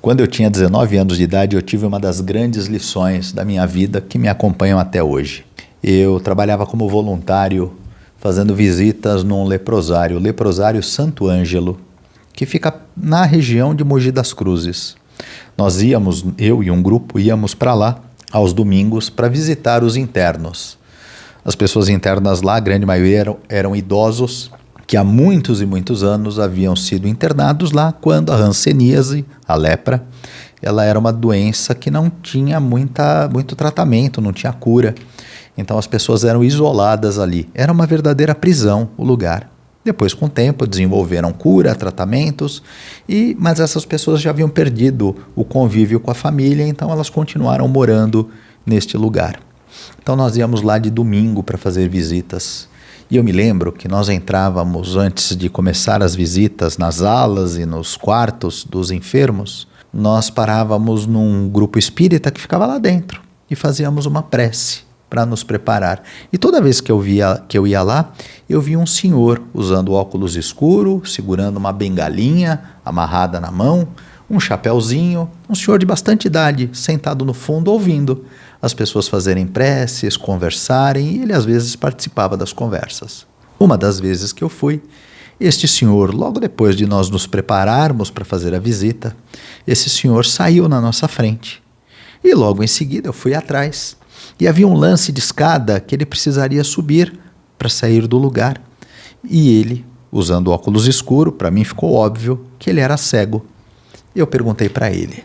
Quando eu tinha 19 anos de idade, eu tive uma das grandes lições da minha vida que me acompanham até hoje. Eu trabalhava como voluntário fazendo visitas num leprosário, o Leprosário Santo Ângelo, que fica na região de Mogi das Cruzes. Nós íamos, eu e um grupo, íamos para lá aos domingos para visitar os internos. As pessoas internas lá, a grande maioria eram idosos que há muitos e muitos anos haviam sido internados lá quando a hanseníase, a lepra, ela era uma doença que não tinha muito tratamento, não tinha cura. Então as pessoas eram isoladas ali. Era uma verdadeira prisão o lugar. Depois, com o tempo, desenvolveram cura, tratamentos, mas essas pessoas já haviam perdido o convívio com a família, então elas continuaram morando neste lugar. Então nós íamos lá de domingo para fazer visitas. E eu me lembro que nós entrávamos, antes de começar as visitas, nas alas e nos quartos dos enfermos, nós parávamos num grupo espírita que ficava lá dentro e fazíamos uma prece para nos preparar. E toda vez que eu ia lá, eu via um senhor usando óculos escuros, segurando uma bengalinha amarrada na mão, um chapéuzinho, um senhor de bastante idade, sentado no fundo ouvindo as pessoas fazerem preces, conversarem, e ele às vezes participava das conversas. Uma das vezes que eu fui, este senhor, logo depois de nós nos prepararmos para fazer a visita, esse senhor saiu na nossa frente. E logo em seguida eu fui atrás. E havia um lance de escada que ele precisaria subir para sair do lugar. E ele, usando óculos escuros, para mim ficou óbvio que ele era cego. Eu perguntei para ele.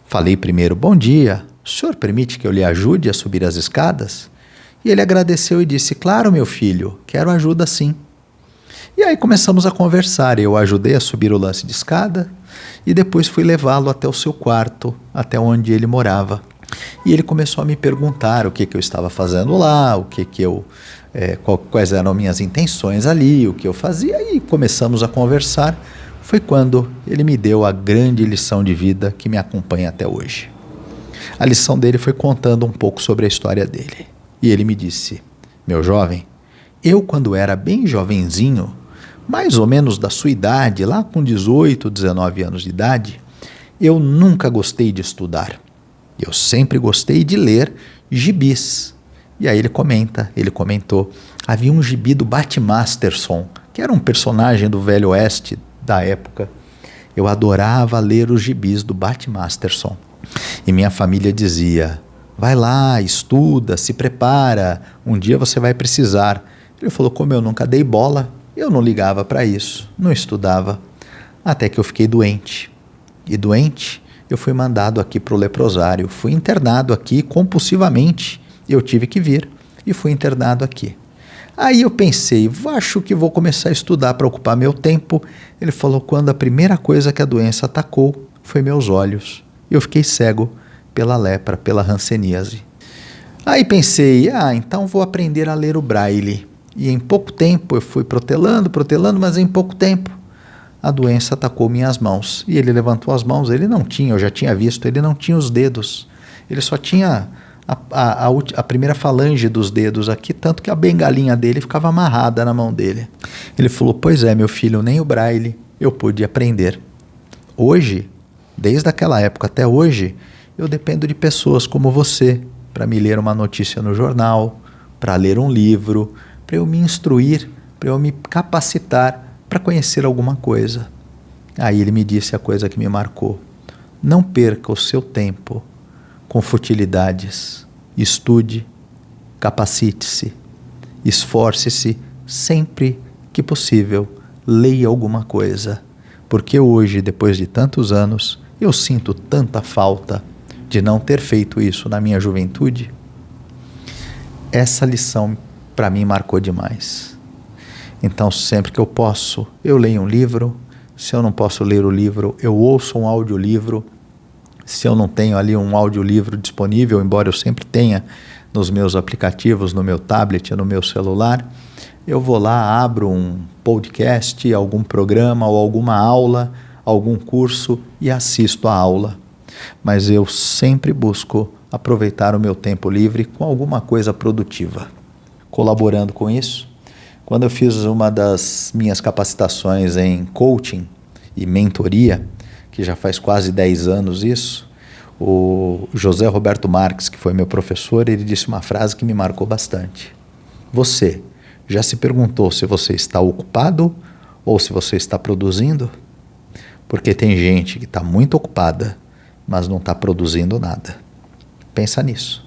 Falei primeiro, bom dia, o senhor permite que eu lhe ajude a subir as escadas? E ele agradeceu e disse, claro, meu filho, quero ajuda sim. E aí começamos a conversar, eu ajudei a subir o lance de escada e depois fui levá-lo até o seu quarto, até onde ele morava. E ele começou a me perguntar o que eu estava fazendo lá, quais eram minhas intenções ali, o que eu fazia, e começamos a conversar. Foi quando ele me deu a grande lição de vida que me acompanha até hoje. A lição dele foi contando um pouco sobre a história dele. E ele me disse, meu jovem, eu quando era bem jovenzinho, mais ou menos da sua idade, lá com 18, 19 anos de idade, eu nunca gostei de estudar. Eu sempre gostei de ler gibis. E aí ele comentou, havia um gibi do Bat Masterson, que era um personagem do Velho Oeste da época. Eu adorava ler os gibis do Bat Masterson. E minha família dizia, vai lá, estuda, se prepara, um dia você vai precisar. Ele falou, como eu nunca dei bola, eu não ligava para isso, não estudava, até que eu fiquei doente. E doente, eu fui mandado aqui para o leprosário, fui internado aqui compulsivamente, eu tive que vir e fui internado aqui. Aí eu pensei, acho que vou começar a estudar para ocupar meu tempo. Ele falou, quando a primeira coisa que a doença atacou foi meus olhos. Eu fiquei cego pela lepra, pela hanseníase. Aí pensei, então vou aprender a ler o braille. E em pouco tempo eu fui protelando, mas em pouco tempo a doença atacou minhas mãos. E ele levantou as mãos, ele não tinha, eu já tinha visto, ele não tinha os dedos. Ele só tinha a primeira falange dos dedos aqui, tanto que a bengalinha dele ficava amarrada na mão dele. Ele falou, pois é, meu filho, nem o braille eu pude aprender. Hoje, desde aquela época até hoje, eu dependo de pessoas como você para me ler uma notícia no jornal, para ler um livro, para eu me instruir, para eu me capacitar para conhecer alguma coisa. Aí ele me disse a coisa que me marcou. Não perca o seu tempo com futilidades. Estude, capacite-se, esforce-se sempre que possível, leia alguma coisa. Porque hoje, depois de tantos anos, eu sinto tanta falta de não ter feito isso na minha juventude. Essa lição para mim marcou demais. Então sempre que eu posso, eu leio um livro. Se eu não posso ler o livro, eu ouço um audiolivro. Se eu não tenho ali um audiolivro disponível, embora eu sempre tenha nos meus aplicativos, no meu tablet, no meu celular, eu vou lá, abro um podcast, algum programa ou alguma aula, algum curso e assisto a aula. Mas eu sempre busco aproveitar o meu tempo livre com alguma coisa produtiva. Colaborando com isso, quando eu fiz uma das minhas capacitações em coaching e mentoria, que já faz quase 10 anos isso, o José Roberto Marques, que foi meu professor, ele disse uma frase que me marcou bastante. Você já se perguntou se você está ocupado ou se você está produzindo? Porque tem gente que está muito ocupada, mas não está produzindo nada. Pensa nisso.